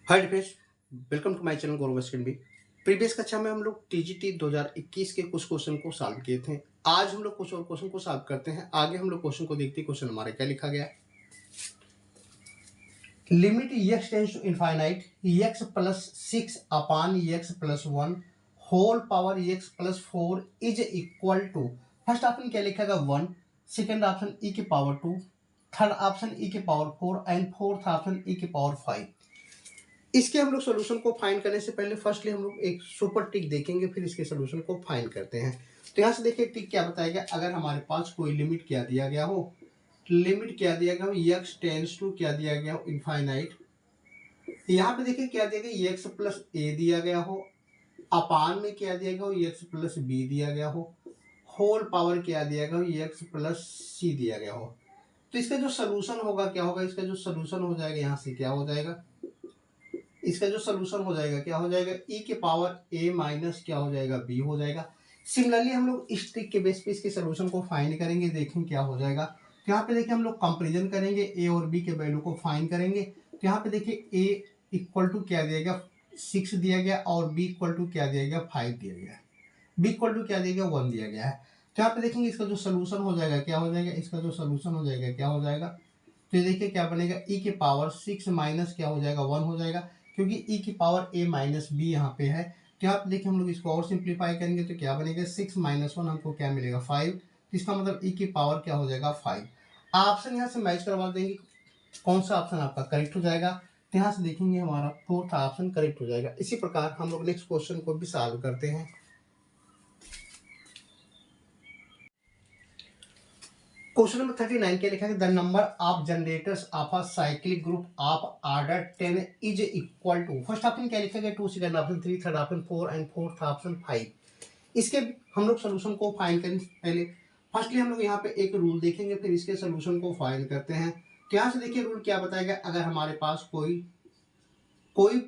Hi Dipesh, welcome to my channel Gaurav भी। Previous कक्षा में हम लोग टीजीटी 2021 के कुछ क्वेश्चन को सॉल्व किए थे। आज हम लोग कुछ और क्वेश्चन को सॉल्व करते हैं। आगे हम लोग क्वेश्चन को देखते हैं। क्वेश्चन हमारा क्या लिखा गया है। Limit x tends to infinite x plus 6 upon x plus 1 whole power x plus 4 is equal to. First option क्या लिखेगा 1, सेकेंड ऑप्शन e की पावर 2, थर्ड ऑप्शन e की power 4 and fourth option e की power 5। इसके हम लोग solution को find करने से पहले फर्स्टली हम लोग एक सुपर टिक देखेंगे, फिर इसके सोल्यूशन को फाइंड करते हैं। तो यहाँ से देखिए टिक क्या बताएगा। अगर हमारे पास कोई लिमिट क्या दिया गया हो, लिमिट क्या दिया गया हो, x टेंस टू क्या दिया गया हो इनफाइनाइट। यहाँ पे देखिए क्या दिया गया, x प्लस ए दिया गया हो, अपान में क्या दिया गया हो, x प्लस बी दिया गया हो, होल पावर क्या दिया गया हो, x प्लस सी दिया गया हो। तो इसका जो सोल्यूशन होगा क्या होगा, इसका जो सोल्यूशन हो जाएगा यहाँ से क्या हो जाएगा, इसका जो सोल्यूशन हो जाएगा क्या हो जाएगा, e के पावर a माइनस क्या हो जाएगा, b हो जाएगा। सिमिलरली हम लोग इस ट्रिक के बेस पे इसके सोल्यूशन को फाइंड करेंगे, देखें क्या हो जाएगा। तो यहाँ पे देखिए हम लोग कंपेरिजन करेंगे, a और b के वैल्यू को फाइंड करेंगे। तो यहाँ पे देखिए a इक्वल टू क्या दिया गया 6 दिया गया और b इक्वल टू क्या दिया गया 5 दिया गया, b इक्वल टू क्या दिया गया 1 दिया गया है। तो यहाँ पे देखेंगे इसका जो सोल्यूशन हो जाएगा क्या हो जाएगा, इसका जो सोल्यूशन हो जाएगा क्या हो जाएगा। तो देखिए क्या बनेगा, e के पावर 6 माइनस क्या हो जाएगा 1 हो जाएगा, क्योंकि e की पावर a माइनस बी यहाँ पे है। तो यहाँ पे देखिए हम लोग इसको और सिंप्लीफाई करेंगे तो क्या बनेगा 6 माइनस 1 हमको क्या मिलेगा 5। तो इसका मतलब e की पावर क्या हो जाएगा 5। ऑप्शन यहाँ से मैच करवा देंगे, कौन सा ऑप्शन आपका करेक्ट हो जाएगा। तो यहाँ से देखेंगे हमारा फोर्थ ऑप्शन करेक्ट हो जाएगा। इसी प्रकार हम लोग नेक्स्ट क्वेश्चन को भी सॉल्व करते हैं। क्वेश्चन नंबर 39 क्या लिखा है, the number of generators of a cyclic group of order 10 is equal to. First option क्या लिखा गया 2, second option 3, third option 4 and fourth option 5। इसके हम लोग सोल्यूशन को फाइंड करें पहले। फर्स्टली हम लोग यहाँ पे एक रूल देखेंगे, फिर इसके सोल्यूशन को फाइंड करते हैं। तो यहाँ से देखिए रूल क्या बताएगा, अगर हमारे पास कोई कोई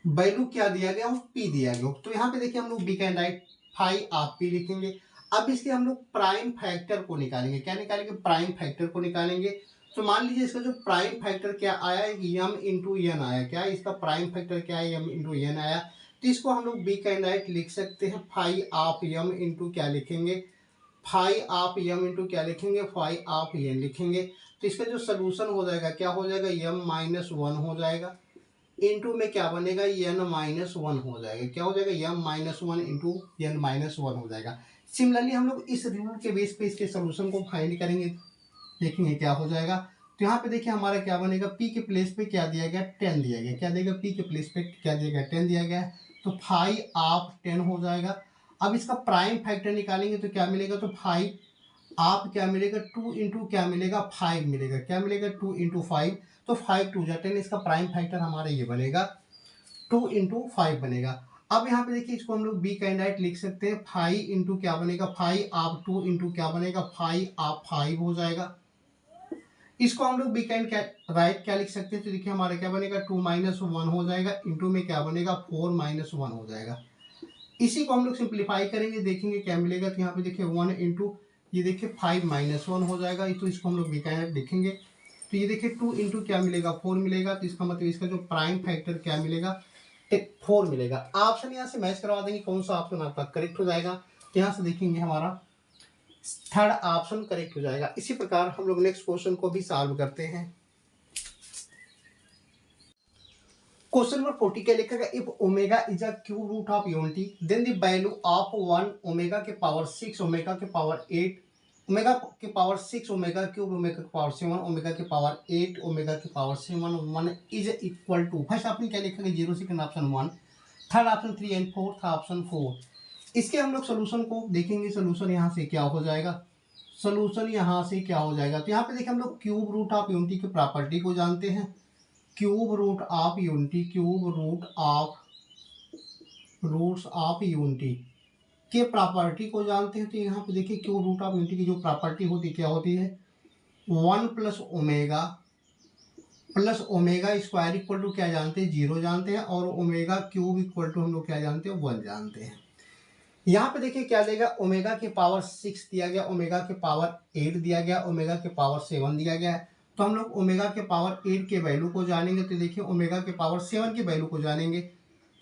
वैल्यू क्या दिया गया हो, पी दिया गया हो, तो यहाँ पे देखिए हम लोग बी कैन राइट 5 आप पी लिखेंगे। अब इसके हम लोग प्राइम फैक्टर को निकालेंगे। क्या निकालेंगे, प्राइम फैक्टर को निकालेंगे। तो मान लीजिए इसका जो प्राइम फैक्टर क्या आया, यम इंटू एन आया। क्या इसका प्राइम फैक्टर क्या है, यम इंटू एन आया। तो इसको हम लोग बी कैन राइट लिख सकते हैं 5 आप यम इंटू क्या लिखेंगे, 5 आप यम इंटू क्या लिखेंगे 5 आप एन लिखेंगे। तो इसका जो सोल्यूशन हो जाएगा क्या हो जाएगा, यम माइनस 1 हो जाएगा, इंटू में क्या बनेगा एन माइनस 1 हो जाएगा। क्या हो जाएगा, M minus 1 into N minus 1 हो जाएगा। सिमिलरली हम लोग इस रूल के बेस पे इसके सोल्यूशन को फाइंड करेंगे, देखेंगे क्या हो जाएगा। तो यहाँ पे देखिए हमारा क्या बनेगा, p के प्लेस पे क्या दिया गया 10 दिया गया। क्या देगा, p के प्लेस पे क्या दिया गया 10 दिया गया है। तो 5 आप 10 हो जाएगा। अब इसका प्राइम फैक्टर निकालेंगे तो क्या मिलेगा, तो 5 आप क्या मिलेगा 2 इंटू क्या मिलेगा 5 मिलेगा। क्या मिलेगा 2 इंटू 5, तो 5 2 जा 10। इसका प्राइम फैक्टर हमारा ये बनेगा 2 इंटू 5 बनेगा। अब यहाँ पे देखिए इसको हम लोग बी कैंडाइट लिख सकते हैं 5 इंटू क्या बनेगा 5 आप 2 इंटू क्या बनेगा 5 आप 5 हो जाएगा। इसको हम लोग बी कैंड राइट क्या लिख सकते हैं, तो देखिए हमारा क्या बनेगा 2 माइनस 1 हो जाएगा, इंटू में क्या बनेगा 4 माइनस 1 हो जाएगा। इसी को हम लोग सिंप्लीफाई करेंगे, देखेंगे क्या मिलेगा। तो यहाँ पे देखिए 1 इंटू ये देखिए 5 माइनस 1 हो जाएगा। तो इसको हम लोग बिकायन लिखेंगे। तो ये देखिए 2 इंटू क्या मिलेगा 4 मिलेगा। तो इसका मतलब इसका जो प्राइम फैक्टर क्या मिलेगा 4 मिलेगा। ऑप्शन यहाँ से मैच करवा देंगे, कौन सा ऑप्शन आपका करेक्ट हो जाएगा। तो यहाँ से देखेंगे हमारा थर्ड ऑप्शन करेक्ट हो जाएगा। इसी प्रकार हम लोग नेक्स्ट क्वेश्चन को भी सॉल्व करते हैं। क्वेश्चन नंबर 40 क्या लिखा गया, if omega is a cube root of unity then the value of 1 omega के पावर 6 ओमेगा के पावर 8 ओमेगा के पावर 6 ओमेगा क्यूब ओमेगा के पावर 7 ओमेगा के पावर 8 ओमेगा के power 7 1 is equal to. First option क्या लिखा गया 0, second option 1, third option 3 and fourth option 4। इसके हम लोग सोल्यूशन को देखेंगे। सोल्यूशन यहाँ से क्या हो जाएगा, सोल्यूशन यहाँ से क्या हो जाएगा। तो यहाँ पे देखिए हम लोग क्यूब रूट ऑफ यूनिटी की प्रॉपर्टी को जानते हैं। Cube root of unity, cube roots of unity के प्रॉपर्टी को जानते हैं। तो यहाँ पे देखिए क्यूब रूट ऑफ यूनिटी की जो प्रॉपर्टी होती क्या होती है, 1 plus omega square equal to क्या जानते हैं 0 जानते हैं, और ओमेगा क्यूब इक्वल टू हम लोग क्या जानते हैं 1 जानते हैं। यहाँ पे देखिए क्या देगा, ओमेगा के पावर 6 दिया गया, ओमेगा के पावर 8 दिया गया, ओमेगा के पावर 7 दिया गया है। तो हम लोग ओमेगा के पावर 8 के वैल्यू को जानेंगे। तो देखिए ओमेगा के पावर 7 के वैल्यू को जानेंगे।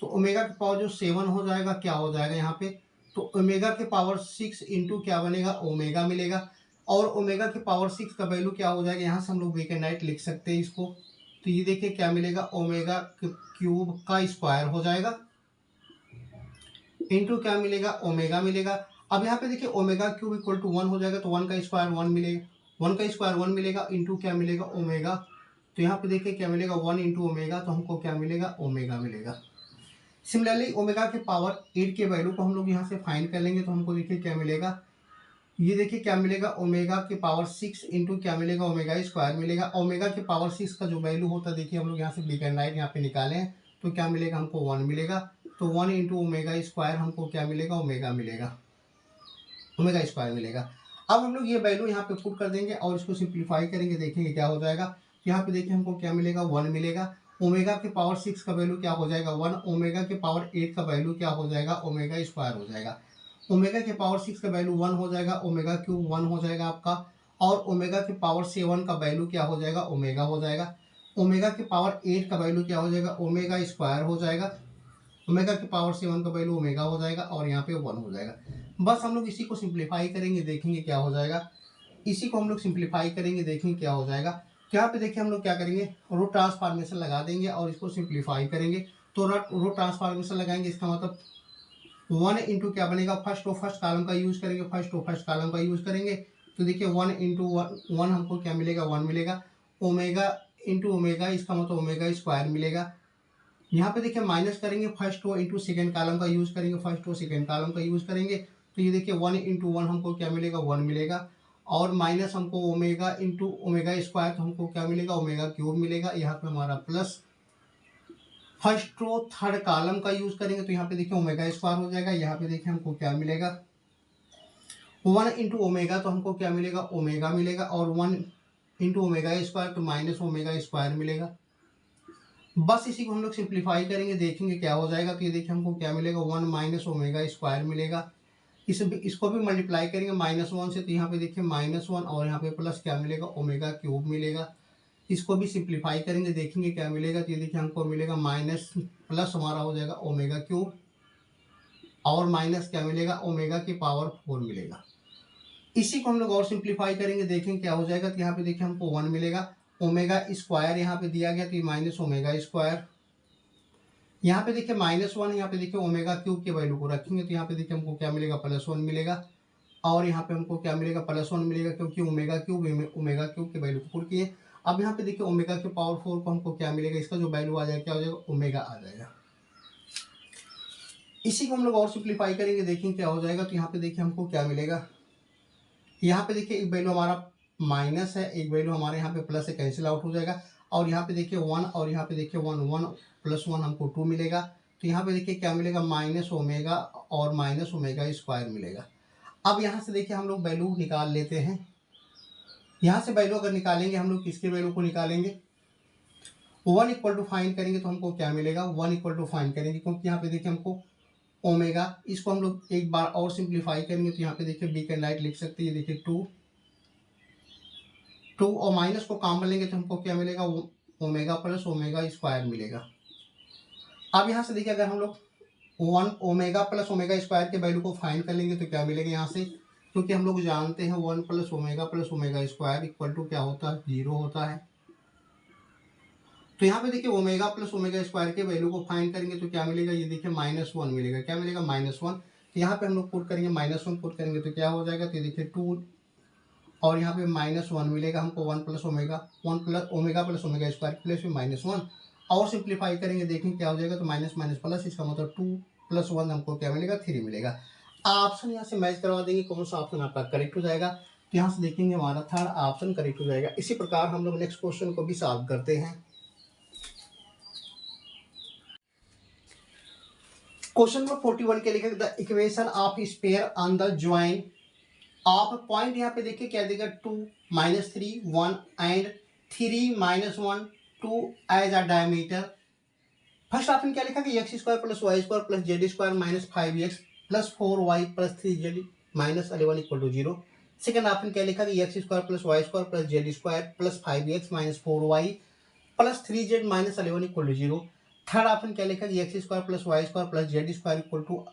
तो ओमेगा के पावर जो 7 हो जाएगा क्या हो जाएगा यहाँ पे, तो ओमेगा के पावर 6 इंटू क्या बनेगा, ओमेगा मिलेगा। और ओमेगा के पावर 6 का वैल्यू क्या हो जाएगा, यहाँ से हम लोग वीक एंड नाइट लिख सकते हैं इसको। तो ये देखिए क्या मिलेगा, ओमेगा क्यूब का स्क्वायर हो जाएगा इंटू क्या मिलेगा, ओमेगा मिलेगा। अब यहाँ पे देखिए ओमेगा क्यूब इक्वल टू 1 हो जाएगा, तो 1 का स्क्वायर 1 मिलेगा, 1 का स्क्वायर 1 मिलेगा इंटू क्या मिलेगा, ओमेगा। तो यहाँ पे देखिए क्या मिलेगा, 1 इंटू ओमेगा, तो हमको क्या मिलेगा, ओमेगा मिलेगा। सिमिलरली ओमेगा के पावर 8 के वैल्यू को हम लोग यहाँ से फाइंड कर लेंगे। तो हमको देखिए क्या मिलेगा, ये देखिए क्या मिलेगा, ओमेगा के पावर 6 इंटू क्या मिलेगा, ओमेगा स्क्वायर मिलेगा। ओमेगा के पावर 6 का जो वैल्यू होता है देखिए हम लोग यहाँ से बिग एंड राइट यहाँ पे निकाले हैं, तो क्या मिलेगा हमको 1 मिलेगा। तो 1 इंटू ओमेगा स्क्वायर हमको क्या मिलेगा, ओमेगा मिलेगा, ओमेगा स्क्वायर मिलेगा। अब हम लोग ये वैल्यू यहाँ पे पुट कर देंगे और इसको सिंप्लीफाई करेंगे, देखेंगे क्या हो जाएगा। यहाँ पे देखिए हमको क्या मिलेगा, 1 मिलेगा। ओमेगा के पावर 6 का वैल्यू क्या हो जाएगा, 1। ओमेगा के पावर 8 का वैल्यू क्या हो जाएगा, ओमेगा स्क्वायर हो जाएगा। ओमेगा के पावर 6 का वैल्यू 1 हो जाएगा, ओमेगा क्यूब 1 हो जाएगा आपका। और ओमेगा के पावर 7 का वैल्यू क्या हो जाएगा, ओमेगा हो जाएगा। ओमेगा के पावर 8 का वैल्यू क्या हो जाएगा, ओमेगा स्क्वायर हो जाएगा। ओमेगा के पावर 7 का वैल्यू ओमेगा हो जाएगा और यहाँ पे 1 हो जाएगा। बस हम लोग इसी को सिंप्लीफाई करेंगे, देखेंगे क्या हो जाएगा। इसी को हम लोग सिंप्लीफाई करेंगे, देखेंगे क्या हो जाएगा। तो यहाँ पे देखिए हम लोग क्या करेंगे, रो ट्रांसफॉर्मेशन लगा देंगे और इसको सिंप्लीफाई करेंगे। तो रो ट्रांसफॉर्मेशन लगाएंगे, इसका मतलब 1 इंटू क्या बनेगा, फर्स्ट और फर्स्ट कॉलम का यूज करेंगे, फर्स्ट और फर्स्ट कॉलम का यूज करेंगे। तो देखिए 1 इंटू 1 हमको क्या मिलेगा, 1 मिलेगा। ओमेगा इंटू ओमेगा, इसका मतलब ओमेगा स्क्वायर मिलेगा। यहाँ पे देखिए माइनस करेंगे, first row into second column का यूज करेंगे, फर्स्ट रो सेकेंड कॉलम का यूज करेंगे। तो ये देखिए 1 इंटू 1 हमको क्या मिलेगा, 1 मिलेगा। और माइनस हमको ओमेगा इंटू ओमेगा स्क्वायर, तो हमको क्या मिलेगा, ओमेगा क्यूब मिलेगा। यहाँ पे हमारा plus first row third column का यूज करेंगे, तो यहाँ पे देखिए ओमेगा स्क्वायर हो जाएगा। यहाँ पे देखिए हमको क्या मिलेगा, 1 इंटू ओमेगा, तो हमको क्या मिलेगा, ओमेगा मिलेगा। और 1 इंटू ओमेगा स्क्वायर, तो माइनस ओमेगा स्क्वायर मिलेगा। बस इसी को हम लोग सिंप्लीफाई करेंगे, देखेंगे क्या हो जाएगा। तो ये देखिए हमको क्या मिलेगा, 1 माइनस ओमेगा स्क्वायर मिलेगा। इसको भी मल्टीप्लाई करेंगे -1 से, तो यहाँ पे देखिए -1 और यहाँ पे प्लस क्या मिलेगा, ओमेगा क्यूब मिलेगा। इसको भी सिंप्लीफाई करेंगे, देखेंगे क्या मिलेगा। तो ये देखिए हमको मिलेगा माइनस प्लस हमारा हो जाएगा ओमेगा क्यूब और माइनस क्या मिलेगा, ओमेगा की पावर 4 मिलेगा। इसी को हम लोग और सिंप्लीफाई करेंगे, देखेंगे क्या हो जाएगा। तो यहाँ पे देखिए हमको 1 मिलेगा। ओमेगा स्क्वायर यहाँ पे दिया गया, तो माइनस ओमेगा स्क्वायर। यहाँ पे देखिए -1, यहाँ पे देखिए ओमेगा क्यूब के वैल्यू को रखेंगे, तो यहाँ पे देखिए हमको क्या मिलेगा, +1 मिलेगा। और यहाँ पे हमको क्या मिलेगा, +1 मिलेगा, क्योंकि ओमेगा क्यूब के वैल्यू को पुट किए। अब यहाँ पे देखिए ओमेगा के पावर 4 को हमको क्या मिलेगा, इसका जो वैल्यू आ जाएगा क्या हो जाएगा, ओमेगा आ जाएगा। इसी को हम लोग और सिंप्लीफाई करेंगे, देखेंगे क्या हो जाएगा। तो यहाँ पे देखिए हमको क्या मिलेगा, यहाँ पे देखिए एक वैल्यू हमारा माइनस है, एक वैल्यू हमारे यहाँ पे प्लस से कैंसिल आउट हो जाएगा। और यहाँ पे देखिए 1 और यहाँ पे देखिए 1 + 1 हमको 2 मिलेगा। तो यहाँ पे देखिए क्या मिलेगा, माइनस ओमेगा और माइनस ओमेगा स्क्वायर मिलेगा। अब यहाँ से देखिए हम लोग वैल्यू निकाल लेते हैं। यहाँ से वैल्यू अगर निकालेंगे हम लोग, किसके वैल्यू को निकालेंगे, 1 इक्वल टू फाइंड करेंगे, तो हमको क्या मिलेगा, 1 इक्वल टू फाइंड करेंगे, क्योंकि यहाँ पे देखिए हमको ओमेगा, इसको हम लोग एक बार और सिंप्लीफाई करेंगे। तो यहाँ पे देखिए बिग एंड लाइट लिख सकते हैं, देखिए 2 और माइनस को कॉमन लेंगे, तो हमको क्या मिलेगा, ओमेगा प्लस ओमेगा स्क्वायर मिलेगा। अब यहाँ से देखिए अगर हम लोग 1 ओमेगा प्लस ओमेगा स्क्वायर के वैल्यू को फाइंड कर लेंगे, तो क्या मिलेगा यहाँ से, क्योंकि हम लोग जानते हैं 1 plus omega square equal to क्या होता है, 0 होता है। तो यहाँ पे देखिए ओमेगा प्लस ओमेगा स्क्वायर के वैल्यू को फाइंड करेंगे, तो क्या मिलेगा, ये देखिए -1 मिलेगा। क्या मिलेगा, -1। तो यहाँ पे हम लोग पुट करेंगे, -1 पुट करेंगे तो क्या हो जाएगा, तो ये देखिए 2 और यहाँ पे -1 मिलेगा हमको, 1 plus omega plus omega square plus में -1 और सिंप्लीफाई करेंगे, देखेंगे क्या हो जाएगा। तो माइनस माइनस प्लस, इसका मतलब 2 + 1 हमको क्या मिलेगा, 3 मिलेगा। ऑप्शन यहाँ से मैच करवा देंगे, कौन सा ऑप्शन आपका करेक्ट हो जाएगा। तो यहाँ से देखेंगे हमारा थर्ड ऑप्शन करेक्ट हो जाएगा। इसी प्रकार हम लोग नेक्स्ट क्वेश्चन को भी सॉल्व करते हैं। क्वेश्चन नंबर 41 के लिखे the equation of sphere on the join of point, यहाँ पे देखिए क्या देगा, 2 -3 1 and 3 -1 2 as a diameter. First option क्या लिखा कि x² + y² + z² -5x + 4y + 3z -11 = 0। Second option क्या लिखा गया, x square plus y square plus z square plus 5x minus 4y plus 3z minus 11 equal to 0। Third option क्या लिखा गया, x square plus y square plus z square equal to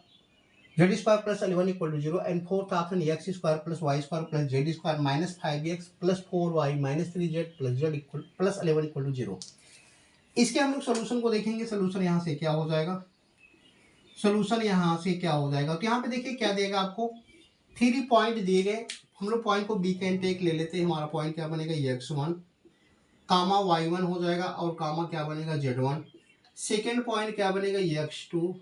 z square plus 11 equal to 0। And fourth option x square plus y square plus z square minus 5x plus 4y minus 3z plus z equal plus 11 equal to 0। इसके हम लोग solution को देखेंगे। Solution यहाँ से क्या हो जाएगा, सोल्यूशन यहाँ से क्या हो जाएगा, तो यहाँ पे देखिए क्या देगा आपको, 3 पॉइंट दिए गए। हम लोग पॉइंट को बी कैन टेक ले लेते हैं। हमारा पॉइंट क्या बनेगा, x1 कामा y1 हो जाएगा और कामा क्या बनेगा z1। सेकेंड पॉइंट क्या बनेगा x2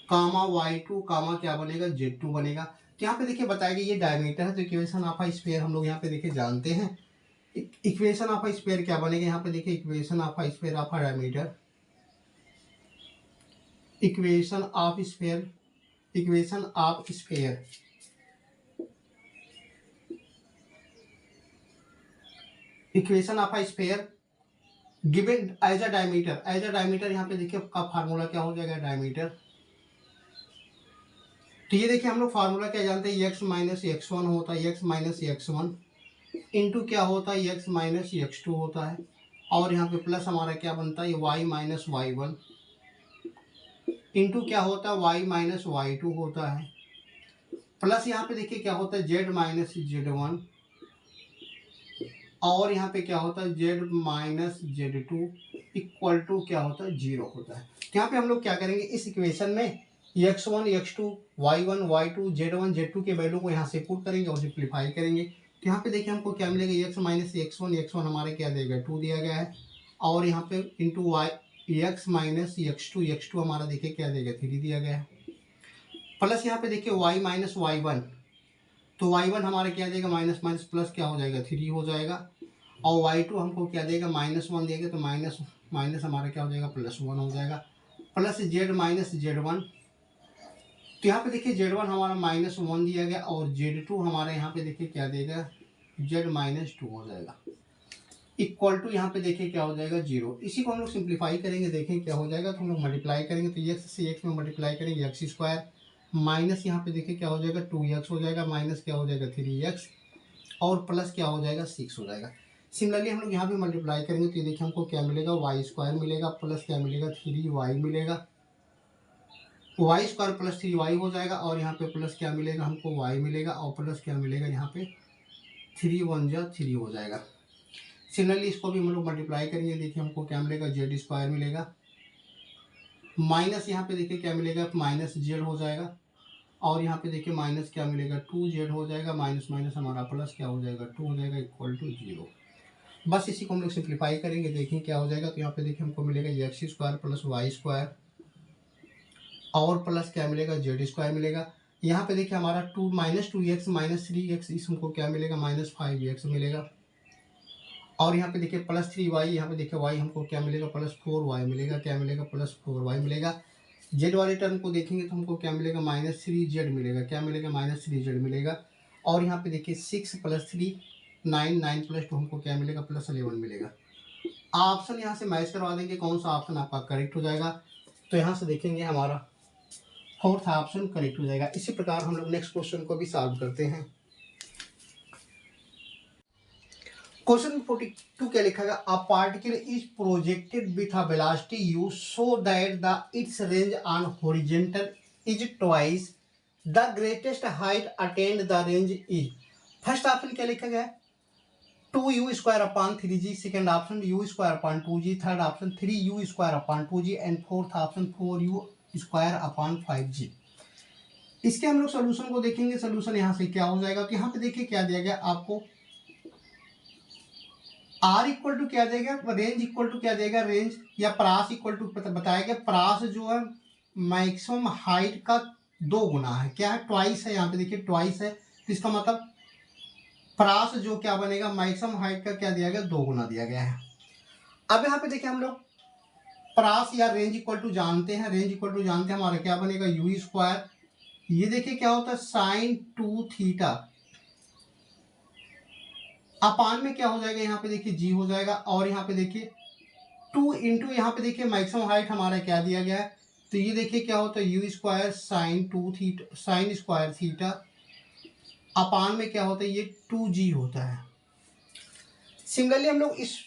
कामा y2 कामा क्या बनेगा z2 बनेगा। तो यहाँ पे देखिए बताया गया ये डायमीटर है, तो इक्वेशन ऑफ अ स्फीयर हम लोग यहाँ पे देखिए जानते हैं। इक्वेशन ऑफ अ स्फीयर क्या बनेगा, यहाँ पे देखिए equation of a sphere of a diameter, equation of sphere, equation of sphere, equation of a sphere given as a diameter, as a diameter यहाँ पे देखिए का फार्मूला क्या हो जाएगा, डायमीटर। तो ये देखिए हम लोग फार्मूला क्या जानते हैं, x माइनस x1 होता है, x माइनस x1 इंटू क्या होता है, x माइनस x2 होता है, और यहाँ पे प्लस हमारा क्या बनता है, y माइनस y1 इंटू क्या होता है, y माइनस y2 होता है, प्लस यहाँ पे देखिए क्या होता है, z माइनस z1 और यहाँ पे क्या होता है, z minus z2 equal to क्या होता है, 0 होता है। तो यहाँ पे हम लोग क्या करेंगे, इस इक्वेशन में x1 x2 y1 y2 z1 z2 के वैल्यू को यहाँ से पुट करेंगे और सिंप्लीफाई करेंगे। तो यहाँ पे देखिए हमको क्या मिलेगा, x माइनस x1 हमारे क्या देगा 2 दिया गया है, और यहाँ पे into y x minus x2 हमारा देखिए क्या देगा 3 दिया गया है, प्लस यहाँ पे देखिए y माइनस y1, तो y1 हमारा क्या देगा माइनस माइनस प्लस क्या हो जाएगा 3 हो जाएगा, और y2 हमको क्या देगा -1 देगा, तो माइनस माइनस हमारा क्या हो जाएगा +1 हो जाएगा, प्लस z माइनस z1। तो यहाँ पे देखिए z1 हमारा -1 दिया गया और z2 हमारे यहाँ पे देखिए क्या देगा z माइनस 2 हो जाएगा, इक्वल टू यहाँ पे देखिए क्या हो जाएगा 0। इसी को हम लोग सिंप्लीफाई करेंगे, देखें क्या हो जाएगा, तो हम लोग मल्टीप्लाई करेंगे, तो x से x में मल्टीप्लाई करेंगे x स्क्वायर माइनस यहाँ पे देखिए क्या हो जाएगा 2x हो जाएगा, माइनस क्या हो जाएगा 3x और प्लस क्या हो जाएगा 6 हो जाएगा। सिमिलरली हम लोग यहाँ पे मल्टीप्लाई करेंगे, तो ये देखिए हमको क्या मिलेगा, वाई स्क्वायर मिलेगा प्लस क्या मिलेगा 3y मिलेगा, वाई स्क्वायर प्लस 3y हो जाएगा, और यहाँ पे प्लस क्या मिलेगा हमको y मिलेगा, और प्लस क्या मिलेगा यहाँ पे 3 1 जा 3 हो जाएगा। सिमिलरली इसको भी हम लोग मल्टीप्लाई करेंगे, देखिए हमको क्या मिलेगा जेड स्क्वायर मिलेगा, माइनस यहाँ पे देखिए क्या मिलेगा माइनस जेड हो जाएगा, और यहाँ पे देखिए माइनस क्या मिलेगा 2z हो जाएगा, माइनस माइनस हमारा प्लस क्या हो जाएगा 2 हो जाएगा, इक्वल टू 0। बस इसी को हम लोग सिंप्लीफाई करेंगे, देखें क्या हो जाएगा, तो यहाँ पे देखिए हमको मिलेगा x square plus y square और प्लस क्या मिलेगा जेड स्क्वायर मिलेगा। यहाँ पे देखिए हमारा 2 माइनस 2x माइनस 3x, इस हमको क्या मिलेगा माइनस 5x मिलेगा, और यहाँ पे देखिए प्लस 3y, यहाँ पे देखिए y हमको क्या मिलेगा प्लस 4y मिलेगा, क्या मिलेगा प्लस 4y मिलेगा। जेड वाले टर्म को देखेंगे तो हमको क्या मिलेगा -3z मिलेगा, क्या मिलेगा -3z मिलेगा, और यहाँ पे देखिए 6 + 3 9 9 + 2 हमको क्या मिलेगा +11 मिलेगा। ऑप्शन यहाँ से मैच करवा देंगे, कौन सा ऑप्शन आपका करेक्ट हो जाएगा, तो यहाँ से देखेंगे हमारा फोर्थ ऑप्शन करेक्ट हो जाएगा। इसी प्रकार हम लोग नेक्स्ट क्वेश्चन को भी सॉल्व करते हैं। क्वेश्चन 42 क्या लिखा गया, a particle is projected with a velocity u so that the its range on horizontal is twice the greatest height attained, the range is। First option क्या लिखा गया है 2u² 3g, second option u²2g, third option 3u²2g and fourth option 4u²5g। इसके हम लोग solution को देखेंगे। Solution यहाँ से क्या हो जाएगा, तो यहाँ पे देखिए क्या दिया गया आपको, आर इक्वल टू क्या देगा, रेंज इक्वल टू क्या देगा, रेंज या प्रास इक्वल टू बताया गया, प्रास जो है मैक्सिमम हाइट का 2 गुना है, क्या है ट्वाइस है, यहाँ पे देखिए ट्वाइस है, तो इसका मतलब प्रास जो क्या बनेगा मैक्सिमम हाइट का क्या दिया गया 2 गुना दिया गया है। अब यहाँ पे देखिए हम लोग प्रास या रेंज इक्वल टू जानते हैं, रेंज इक्वल टू जानते हैं, हमारा क्या बनेगा u², ये देखिए क्या होता है sin 2θ अपान में क्या हो जाएगा, यहाँ पे देखिए g हो जाएगा, और यहाँ पे देखिए 2 इंटू यहाँ पे देखिए मैक्सिमम हाइट हमारा क्या दिया गया है, तो ये देखिए क्या होता है u² sin 2θ sin² theta upon में क्या होता है, ये 2g होता है। सिमिलरली हम लोग इस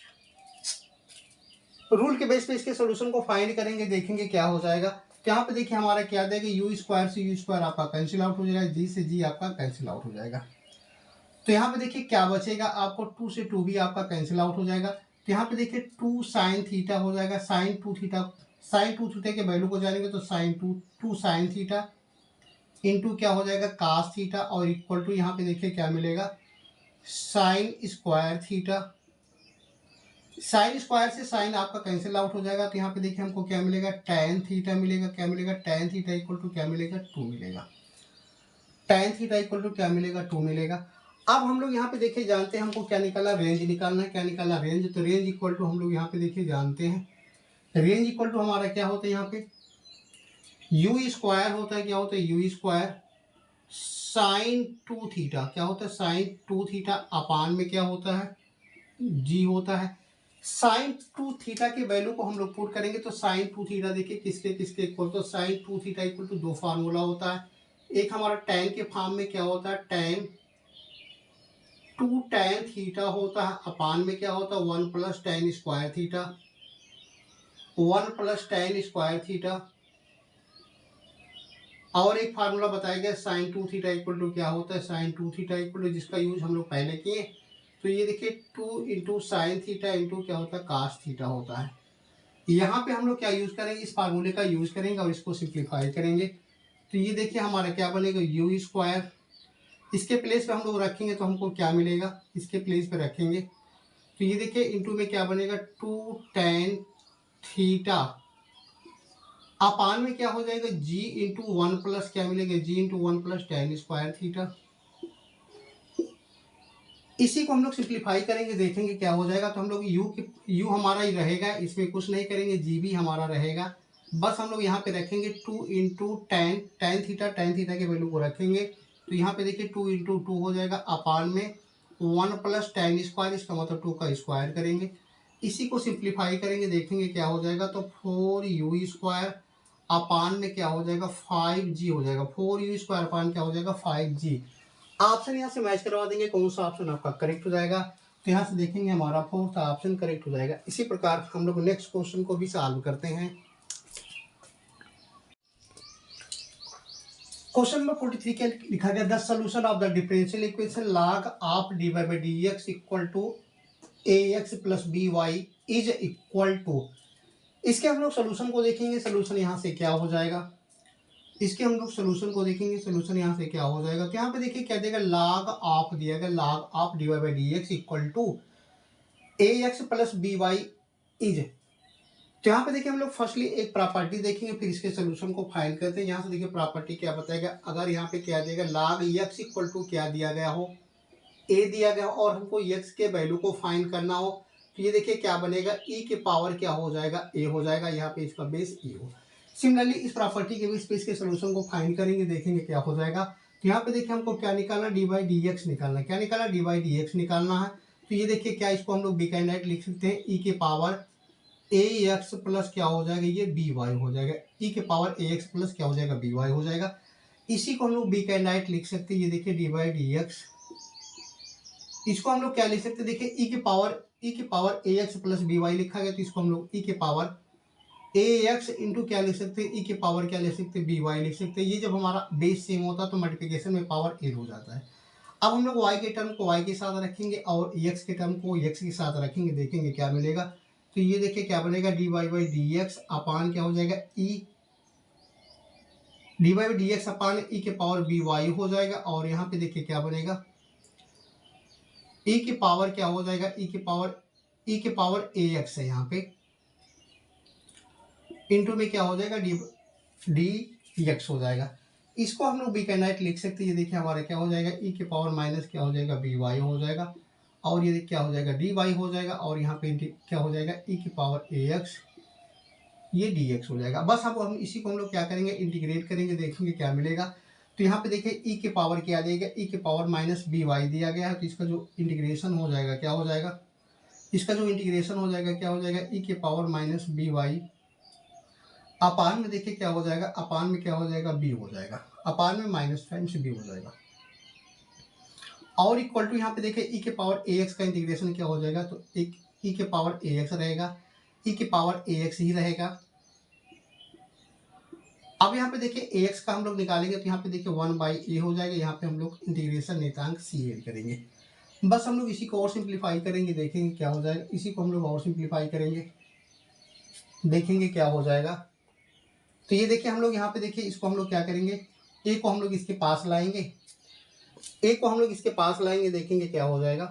रूल के बेस पे इसके सोल्यूशन को फाइंड करेंगे, देखेंगे क्या हो जाएगा। तो यहाँ पे देखिए हमारा क्या देगा, यू स्क्वायर से यू स्क्वायर आपका कैंसिल आउट हो जाएगा, जी से जी आपका कैंसिल आउट हो जाएगा। तो यहाँ पे देखिए क्या बचेगा आपको, 2 से 2 भी आपका कैंसिल आउट हो जाएगा। तो यहाँ पे देखिए 2 साइन थीटा हो जाएगा, साइन 2 थीटा, साइन 2 थीटा के वैल्यू को जानेंगे तो साइन 2 साइन थीटा इंटू क्या हो जाएगा कास थीटा, और इक्वल टू यहाँ पे देखिए क्या मिलेगा, sine square theta. Sine square से साइन आपका कैंसिल आउट हो जाएगा। तो यहाँ पे देखिए हमको क्या मिलेगा, tan थीटा मिलेगा। क्या मिलेगा, tan थीटा इक्वल टू क्या मिलेगा, 2 मिलेगा। tan थीटा इक्वल टू क्या मिलेगा, 2 मिलेगा। अब हम लोग यहाँ पे देखिए जानते हैं हमको क्या निकाला, रेंज निकालना है। क्या निकाला, रेंज। तो रेंज इक्वल टू हम लोग यहाँ पे देखिए जानते हैं, रेंज इक्वल टू हमारा क्या होता है यहाँ पे, यू स्क्वायर होता है। क्या होता है, यू स्क्वायर साइन 2 थीटा। क्या होता है, साइन 2 थीटा अपान में क्या होता है, जी होता है। साइन 2 थीटा के वैल्यू को हम लोग पुट करेंगे तो साइन 2 थीटा देखिए किसके किसके इक्वल, तो sine 2 theta equal to 2 formula होता है। एक हमारा टैन के फॉर्म में क्या होता है, टैन 2 टैन थीटा होता है, अपान में क्या होता है 1 plus tan square theta, 1 plus tan square theta. और एक फार्मूला बताया गया साइन 2 थीटा इक्वल टू क्या होता है, साइन 2 थीटा इक्वल टू, जिसका यूज हम लोग पहले किए। तो ये देखिए 2 इंटू साइन थीटा इंटू क्या होता है, कास थीटा होता है। यहाँ पे हम लोग क्या यूज करेंगे, इस फार्मूले का यूज करेंगे और इसको सिंप्लीफाई करेंगे। तो ये देखिए हमारा क्या बनेगा, यू स्क्वायर। इसके प्लेस पे हम लोग रखेंगे तो हमको क्या मिलेगा, इसके प्लेस पे रखेंगे तो ये देखिए इंटू में क्या बनेगा, 2 tan थीटा अपान में क्या हो जाएगा, जी इंटू 1 प्लस क्या मिलेगा, g into 1 plus tan square theta. इसी को हम लोग सिंप्लीफाई करेंगे, देखेंगे क्या हो जाएगा। तो हम लोग यू हमारा ही रहेगा, इसमें कुछ नहीं करेंगे, जी भी हमारा रहेगा। बस हम लोग यहाँ पे रखेंगे 2 इंटू टैन थीटा के वैल्यू को रखेंगे। तो यहाँ पे देखिए 2 इंटू 2 हो जाएगा अपान में 1 प्लस टैन स्क्वायर, इसका मतलब 2 का स्क्वायर करेंगे। इसी को सिंप्लीफाई करेंगे, देखेंगे क्या हो जाएगा। तो 4u स्क्वायर अपान में क्या हो जाएगा, 5g हो जाएगा। 4u स्क्वायर अपान क्या हो जाएगा, 5g। ऑप्शन यहाँ से मैच करवा देंगे, कौन सा ऑप्शन आपका करेक्ट हो जाएगा। तो यहाँ से देखेंगे हमारा फोर्थ ऑप्शन करेक्ट हो जाएगा। इसी प्रकार हम लोग नेक्स्ट क्वेश्चन को भी सॉल्व करते हैं। क्वेश्चन नंबर 43 के लिखा गया, the solution of the differential equation log of dy by dx equal to ax plus by is equal to. इसके हम लोग सोल्यूशन को देखेंगे, सोल्यूशन यहाँ से क्या हो जाएगा, इसके हम लोग सोल्यूशन को देखेंगे, सोल्यूशन यहाँ से क्या हो जाएगा। तो यहाँ पे देखिए क्या देगा, log ऑफ दिया गया, log of dy by dx equal to ax plus by is. तो यहाँ पे देखिए हम लोग फर्स्टली एक प्रॉपर्टी देखेंगे, फिर इसके सोल्यूशन को फाइंड करते हैं। यहाँ से देखिए प्रॉपर्टी क्या बताएगा, अगर यहाँ पे क्या देगा, log x इक्वल टू क्या दिया गया हो, a दिया गया हो और हमको x के वैल्यू को फाइंड करना हो, तो ये देखिए क्या बनेगा, e के पावर क्या हो जाएगा, a हो जाएगा। यहाँ पे इसका बेस e हो। सिमिलरली इस प्रॉपर्टी के बेस पे इसके सोल्यूशन को फाइंड करेंगे, देखेंगे क्या हो जाएगा। तो यहाँ पे देखिए हमको क्या निकालना, डी बाई डी एक्स निकालना। क्या निकालना, डी बाई डी एक्स निकालना है। तो ये देखिए क्या, इसको हम लोग बीकाइनाइट लिख सकते हैं, e के पावर ए एक्स प्लस क्या हो जाएगा, ये बी वाई हो जाएगा। e के पावर ए एक्स प्लस क्या हो जाएगा, बी वाई हो जाएगा। इसी को हम लोग बीकाइनाइट लिख सकते हैं, ये देखिए डी बाई डी एक्स। इसको हम लोग क्या लिख सकते हैं, देखिए e के पावर ए एक्स प्लस बी वाई लिखा गया, तो इसको हम लोग e के पावर ए एक्स इंटू क्या लिख सकते हैं, e के पावर क्या लिख सकते हैं, बी वाई लिख सकते हैं। ये जब हमारा बेस सेम होता है तो मल्टीप्लिकेशन में पावर एड हो जाता है। अब हम लोग y के टर्म को y के साथ रखेंगे और x के टर्म को x के साथ रखेंगे, देखेंगे क्या मिलेगा। तो ये देखिए क्या बनेगा, d y by d x upon क्या हो जाएगा, e d y by d x upon e के पावर बी वाई हो जाएगा। और यहाँ पे देखिए क्या बनेगा, e के पावर क्या हो जाएगा, e के पावर ए एक्स है यहाँ पे, इंटू में क्या हो जाएगा, डी एक्स हो जाएगा। इसको हम लोग बीकाइनाइट लिख सकते हैं, ये देखिए हमारा क्या हो जाएगा, e के पावर माइनस क्या हो जाएगा, बी वाई हो जाएगा। और ये क्या हो जाएगा, डी वाई हो जाएगा। और यहाँ पे क्या हो जाएगा, e के पावर ए एक्स, ये डी एक्स हो जाएगा। बस अब हम इसी को हम लोग क्या करेंगे, इंटीग्रेट करेंगे, देखेंगे क्या मिलेगा। तो यहाँ पे देखिए e के पावर क्या देगा, e के पावर माइनस बी वाई दिया गया है। तो इसका जो इंटीग्रेशन हो जाएगा क्या हो जाएगा, इसका जो इंटीग्रेशन हो जाएगा क्या हो जाएगा, e के पावर माइनस बी वाई अपान में देखिए क्या हो जाएगा, अपान में क्या हो जाएगा, बी हो जाएगा। अपान में माइनस टाइम्स बी हो जाएगा। और इक्वल टू यहाँ पे देखिए ई के पावर ए एक्स का इंटीग्रेशन क्या हो जाएगा, तो एक ई के पावर ए एक्स रहेगा, ई के पावर ए एक्स ही रहेगा। अब यहाँ पे देखिए ए एक्स का हम लोग निकालेंगे तो यहाँ पे देखिए 1/a हो जाएगा, यहाँ पे हम लोग इंटीग्रेशन नियतांक सी एड करेंगे। बस हम लोग इसी को और सिंप्लीफाई करेंगे, देखेंगे क्या हो जाएगा। इसी को हम लोग और सिंप्लीफाई करेंगे, देखेंगे क्या हो जाएगा। तो ये देखिए हम लोग यहाँ पे देखिए इसको हम लोग क्या करेंगे, ए को हम लोग इसके पास लाएंगे, ए को हम लोग इसके पास लाएंगे, देखेंगे क्या हो जाएगा।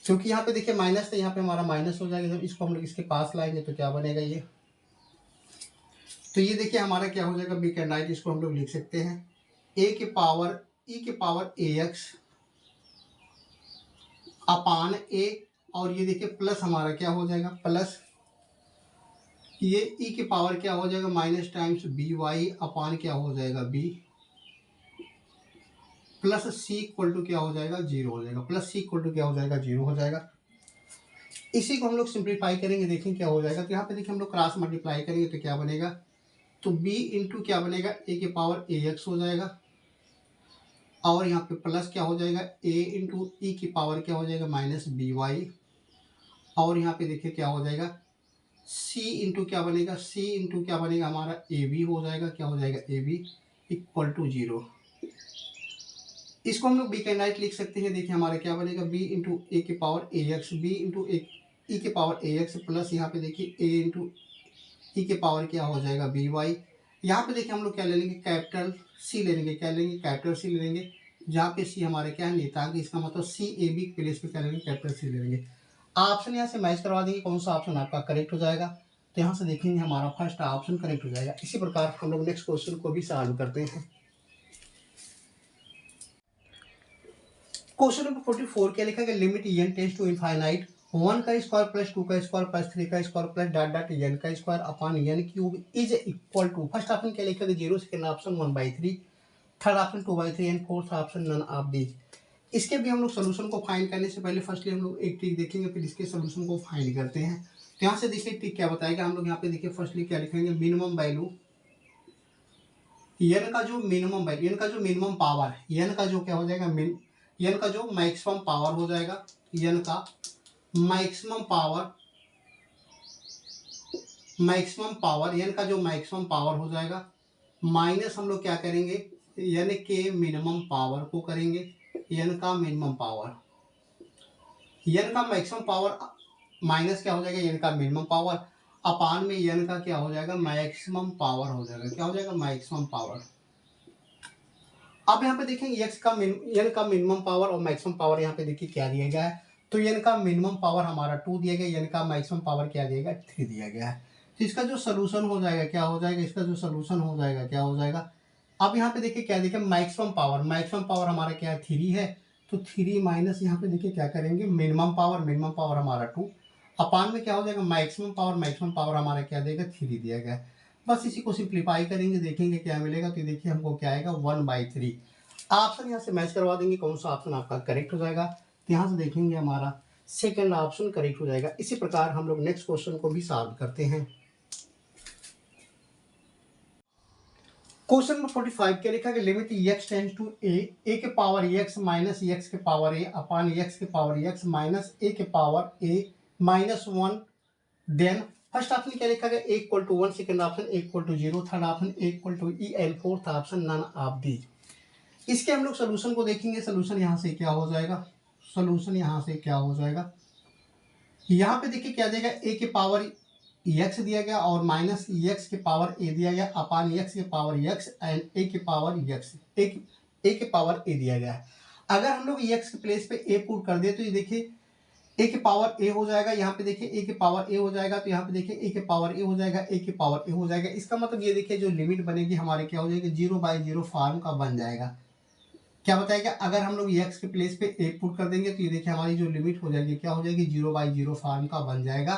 क्योंकि यहाँ पे देखिए माइनस तो यहाँ पे हमारा माइनस हो जाएगा, जब इसको हम लोग इसके पास लाएंगे तो क्या बनेगा ये, तो ये देखिए हमारा क्या हो जाएगा, बी कैन राइट, इसको हम लोग लिख सकते हैं ए के पावर ई के पावर ए एक्स अपान ए, और ये देखिए प्लस हमारा क्या हो जाएगा, प्लस ये ई के पावर क्या हो जाएगा, minus times b y upon क्या हो जाएगा b, plus c equal to क्या हो जाएगा, जीरो हो जाएगा, प्लस सी इक्वल टू क्या हो जाएगा, जीरो हो जाएगा। इसी को हम लोग सिंप्लीफाई करेंगे, देखें क्या हो जाएगा। तो यहाँ पे देखिए हम लोग क्रॉस मल्टीप्लाई करेंगे तो क्या बनेगा, तो b इंटू क्या बनेगा, ए के पावर ए एक्स हो जाएगा, और यहाँ पे प्लस क्या हो जाएगा, a इंटू ई की पावर क्या हो जाएगा, माइनस बी वाई, और यहाँ पे देखिए क्या हो जाएगा, c इंटू क्या बनेगा, c इंटू क्या बनेगा हमारा ए बी हो जाएगा, क्या हो जाएगा a b equal to zero. इसको हम लोग बी कैन राइट लिख सकते हैं, देखिए हमारा क्या बनेगा, b इंटू ए के पावर ए एक्स, बी इंटू ई के पावर ए एक्स, प्लस यहाँ पे देखिए a इंटू ई के पावर क्या हो जाएगा बी वाई। यहाँ पे देखिए हम लोग क्या ले लेंगे, कैपिटल सी ले लेंगे, क्या लेंगे, कैपिटल सी ले लेंगे, जहाँ पे सी हमारे क्या है नियतांक, इसका मतलब सी ए बी के प्लेस पे क्या लेंगे, कैपिटल सी ले लेंगे। ऑप्शन यहाँ से मैच करवा देंगे, कौन सा ऑप्शन आपका करेक्ट हो जाएगा। तो यहाँ से देखेंगे हमारा फर्स्ट ऑप्शन करेक्ट हो जाएगा। इसी प्रकार हम लोग नेक्स्ट क्वेश्चन को भी सॉल्व करते हैं। क्वेश्चन नंबर 44 क्या लिखा गया, limit n tends to infinite 1 का स्क्वायर प्लस 2 का स्क्वायर प्लस 3 का square plus dot dot n का square upon n cube is equal to, first option क्या लिखा गया, 0, second option 1/3, third option 2/3 and fourth option none of these. इसके भी हम लोग सोल्यूशन को फाइंड करने से पहले फर्स्टली हम लोग एक ट्रिक देखेंगे, फिर इसके सोल्यूशन को फाइंड करते हैं। तो यहाँ से देखिए ट्रिक क्या बताएगा, हम लोग यहाँ पे देखिए फर्स्टली क्या लिखेंगे, मिनिमम वैल्यू एन का जो मिनिमम वैल्यू, एन का जो मिनिमम पावर, एन का जो क्या हो जाएगा, एन का जो मैक्सिमम पावर हो जाएगा, एन का मैक्सिमम पावर, एन का जो मैक्सिमम पावर हो जाएगा, माइनस हम लोग क्या करेंगे, एन के मिनिमम पावर को करेंगे, एन का मिनिमम पावर, एन का मैक्सिमम पावर माइनस क्या हो जाएगा, एन का मिनिमम पावर अपान में एन का क्या हो जाएगा, मैक्सिमम पावर हो जाएगा, क्या हो जाएगा, मैक्सिमम पावर। अब यहाँ पे देखेंगे एन का मिनिमम पावर और मैक्सिमम पावर यहाँ पे देखिए क्या दिया गया है, तो एन का मिनिमम पावर हमारा 2 दिया गया, एन का मैक्सिमम पावर क्या दिया गया, 3 दिया गया है। तो इसका जो सोल्यूशन हो जाएगा क्या हो जाएगा, इसका जो सोल्यूशन हो जाएगा क्या हो जाएगा। अब यहाँ पे देखिए क्या देखिए मैक्सिमम पावर हमारा क्या है, 3 है, तो 3 माइनस यहाँ पे देखिए क्या करेंगे, मिनिमम पावर हमारा 2 अपान में क्या हो जाएगा, मैक्सिमम पावर हमारा क्या देगा, 3 दिया गया है। बस इसी को सिंप्लीफाई करेंगे, देखेंगे क्या मिलेगा। तो देखिए हमको क्या आएगा, 1/3। ऑप्शन यहाँ से मैच करवा देंगे, कौन सा ऑप्शन आपका करेक्ट हो जाएगा। तो यहाँ से देखेंगे हमारा सेकंड ऑप्शन करेक्ट हो जाएगा। इसी प्रकार हम लोग नेक्स्ट क्वेश्चन को भी सॉल्व करते हैं। क्वेश्चन नंबर 45 क्या लिखा है, limit x tends to a के पावर x माइनस x के पावर a अपॉन x के पावर x माइनस a के power a minus 1, then first option क्या लिखा गया, a equal to 1, second option a equal to 0, third option a equal to e and fourth option none of these. इसके हम लोग solution को देखेंगे, solution यहाँ से क्या हो जाएगा, सोल्यूशन यहाँ से क्या हो जाएगा, यहाँ पे देखिए क्या देगा, a के पावर x दिया गया और माइनस x के पावर a दिया गया अपान x के पावर x एंड a के पावर x, a के पावर a दिया गया है। अगर हम लोग x के प्लेस पे a पुट कर दे तो ये देखिए a के पावर a हो जाएगा, यहाँ पे देखिए a के पावर a हो जाएगा, तो यहाँ पे देखिए a के पावर a हो जाएगा, a के पावर a हो जाएगा। इसका मतलब ये देखिए जो लिमिट बनेगी हमारे क्या हो जाएगी, 0/0 फॉर्म का बन जाएगा। क्या बताएगा, अगर हम लोग x के प्लेस पे a पुट कर देंगे तो ये देखिए हमारी जो लिमिट हो जाएगी क्या हो जाएगी, 0/0 फॉर्म का बन जाएगा,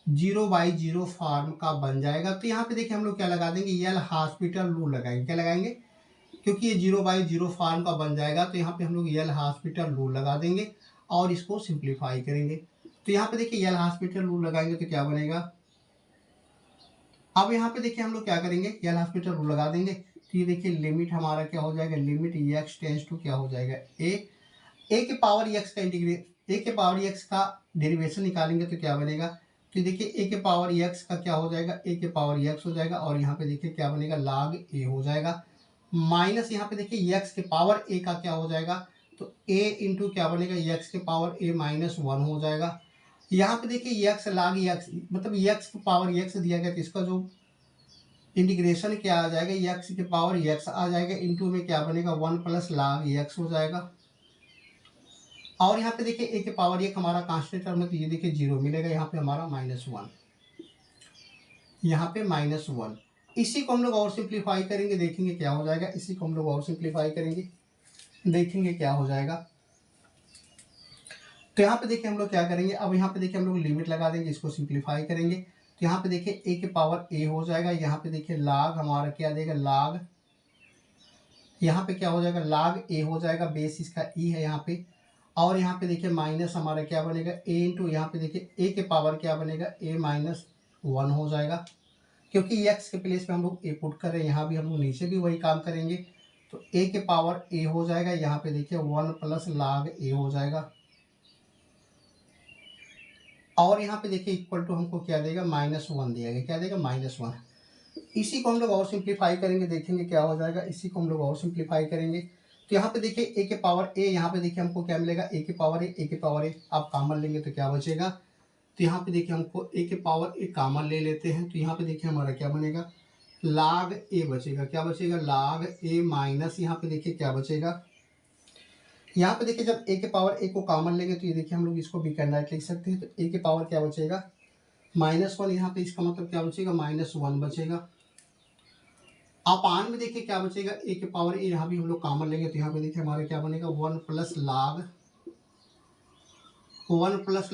0/0 फॉर्म का बन जाएगा। तो यहाँ पे देखिए हम लोग क्या लगा देंगे, एल हॉस्पिटल रूल लगाएंगे, क्या लगाएंगे, क्योंकि ये 0/0 फॉर्म का बन जाएगा तो यहाँ पे हम लोग एल हॉस्पिटल रूल लगा देंगे और इसको सिंप्लीफाई करेंगे। तो यहाँ पे देखिए एल हॉस्पिटल रूल लगाएंगे तो क्या बनेगा, अब यहाँ पे देखिए हम लोग क्या करेंगे, एल हॉस्पिटल रूल लगा देंगे। तो तो ये देखिए लिमिट हमारा क्या हो जाएगा, लिमिट x टेंस टू क्या हो जाएगा ए के पावर x का ए के पावर x का डेरिवेशन निकालेंगे तो क्या बनेगा, तो देखिए ए के पावर x का क्या हो जाएगा, ए के पावर x हो जाएगा और यहाँ पे देखिए क्या बनेगा log a हो जाएगा, माइनस यहाँ पे देखिए x के पावर a का क्या हो जाएगा, तो a इंटू क्या बनेगा x के पावर a माइनस 1 हो जाएगा। यहाँ पे देखिए x log x मतलब x के पावर x दिया गया तो इसका जो इंटीग्रेशन क्या आ जाएगा, x के पावर x आ जाएगा, इंटू में क्या बनेगा 1 प्लस log x हो जाएगा। और यहाँ पे देखिए a के पावर एक हमारा कांस्टेंट टर्म है तो ये देखिए 0 मिलेगा, यहाँ पे हमारा -1, यहाँ पे -1। इसी को हम लोग और सिंप्लीफाई करेंगे, देखेंगे क्या हो जाएगा। इसी को हम लोग और सिंप्लीफाई करेंगे, देखेंगे क्या हो जाएगा। तो यहाँ पे देखिए हम लोग क्या करेंगे, अब यहाँ पे देखिए हम लोग लिमिट लगा देंगे, इसको सिंप्लीफाई करेंगे तो यहाँ पे देखिए a के पावर a हो जाएगा, यहाँ पे देखिए log हमारा क्या देगा, log यहाँ पे क्या हो जाएगा log a हो जाएगा, बेस इसका e है यहाँ पे, और यहाँ पे देखिए माइनस हमारा क्या बनेगा a इंटू यहाँ पे देखिए a के पावर क्या बनेगा a माइनस 1 हो जाएगा, क्योंकि x के प्लेस पे हम लोग a पुट कर रहे हैं, यहाँ भी हम लोग नीचे भी वही काम करेंगे तो a के पावर a हो जाएगा, यहाँ पे देखिए 1 प्लस log a हो जाएगा, और यहाँ पे देखिए इक्वल टू हमको क्या देगा -1 दिया क्या देगा -1। इसी को हम लोग और सिंप्लीफाई करेंगे, देखेंगे क्या हो जाएगा। इसी को हम लोग और सिंप्लीफाई करेंगे तो यहाँ पे देखिए a के पावर a, यहाँ पे देखिए हमको क्या मिलेगा a के पावर a आप कॉमन लेंगे तो क्या बचेगा, तो यहाँ पे देखिए हमको a के पावर a कॉमन ले लेते हैं तो यहाँ पे देखिए हमारा क्या बनेगा log a बचेगा, क्या बचेगा log a माइनस यहाँ पे देखिए क्या बचेगा, यहाँ पे देखिए जब a के पावर a को कॉमन लेंगे तो ये देखिए हम लोग इसको भी कैंडाइट लिख सकते हैं, तो a के पावर क्या बचेगा -1, यहाँ पे इसका मतलब क्या बचेगा -1 बचेगा। अपान में देखिए क्या बचेगा a के पावर a, यहाँ भी हम लोग कॉमन लेंगे तो यहाँ पे देखिए हमारा क्या बनेगा 1 plus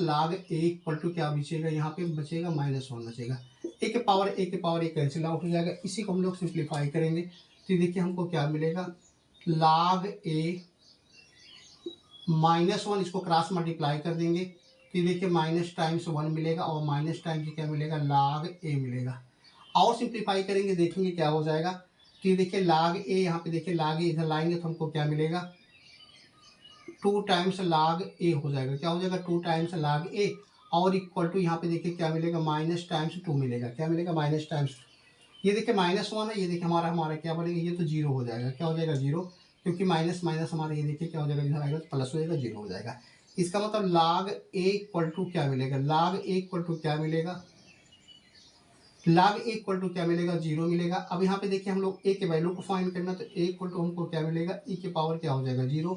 log a equal to क्या बचेगा, यहाँ पे बचेगा -1 बचेगा। a के पावर a कैंसिल आउट हो जाएगा। इसी को हम लोग सिंप्लीफाई करेंगे तो देखिए हमको क्या मिलेगा log a -1, इसको क्रॉस मल्टीप्लाई कर देंगे तो देखिए माइनस टाइम्स 1 मिलेगा और माइनस टाइम्स क्या मिलेगा log a मिलेगा। और सिंप्लीफाई करेंगे, देखेंगे क्या हो जाएगा। तो ये देखिए log a, यहाँ पे देखिए log a इधर लाएंगे तो हमको क्या मिलेगा 2 टाइम्स log a हो जाएगा, क्या हो जाएगा 2 टाइम्स log a, और इक्वल टू यहाँ पे देखिए क्या मिलेगा माइनस टाइम्स 2 मिलेगा, क्या मिलेगा माइनस टाइम्स, ये देखिए -1 है, ये देखिए हमारा क्या बनेगा, ये तो 0 हो जाएगा, क्या हो जाएगा 0, क्योंकि माइनस माइनस हमारा ये देखिए क्या हो जाएगा, इधर आएगा तो प्लस हो जाएगा 0 हो जाएगा। इसका मतलब log a इक्वल टू क्या मिलेगा, log a इक्वल टू क्या मिलेगा, log a इक्वल टू क्या मिलेगा 0 मिलेगा। अब यहाँ पे देखिए हम लोग a के वैल्यू को फाइंड करना तो a इक्वल टू हमको क्या मिलेगा e के पावर क्या हो जाएगा 0,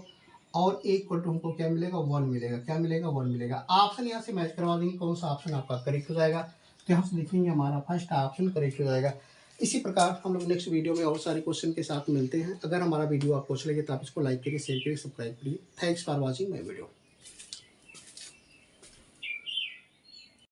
और a इक्वल टू हमको क्या मिलेगा 1 मिलेगा, क्या मिलेगा 1 मिलेगा। ऑप्शन यहाँ से मैच करवा देंगे कौन सा ऑप्शन आपका करेक्ट हो जाएगा, तो यहाँ से देखेंगे हमारा फर्स्ट ऑप्शन करेक्ट हो जाएगा। इसी प्रकार हम लोग नेक्स्ट वीडियो में और सारे क्वेश्चन के साथ मिलते हैं। अगर हमारा वीडियो आपको अच्छा लगे तो आप इसको लाइक करिए, शेयर करिए, सब्सक्राइब करिए। Thanks for watching my video.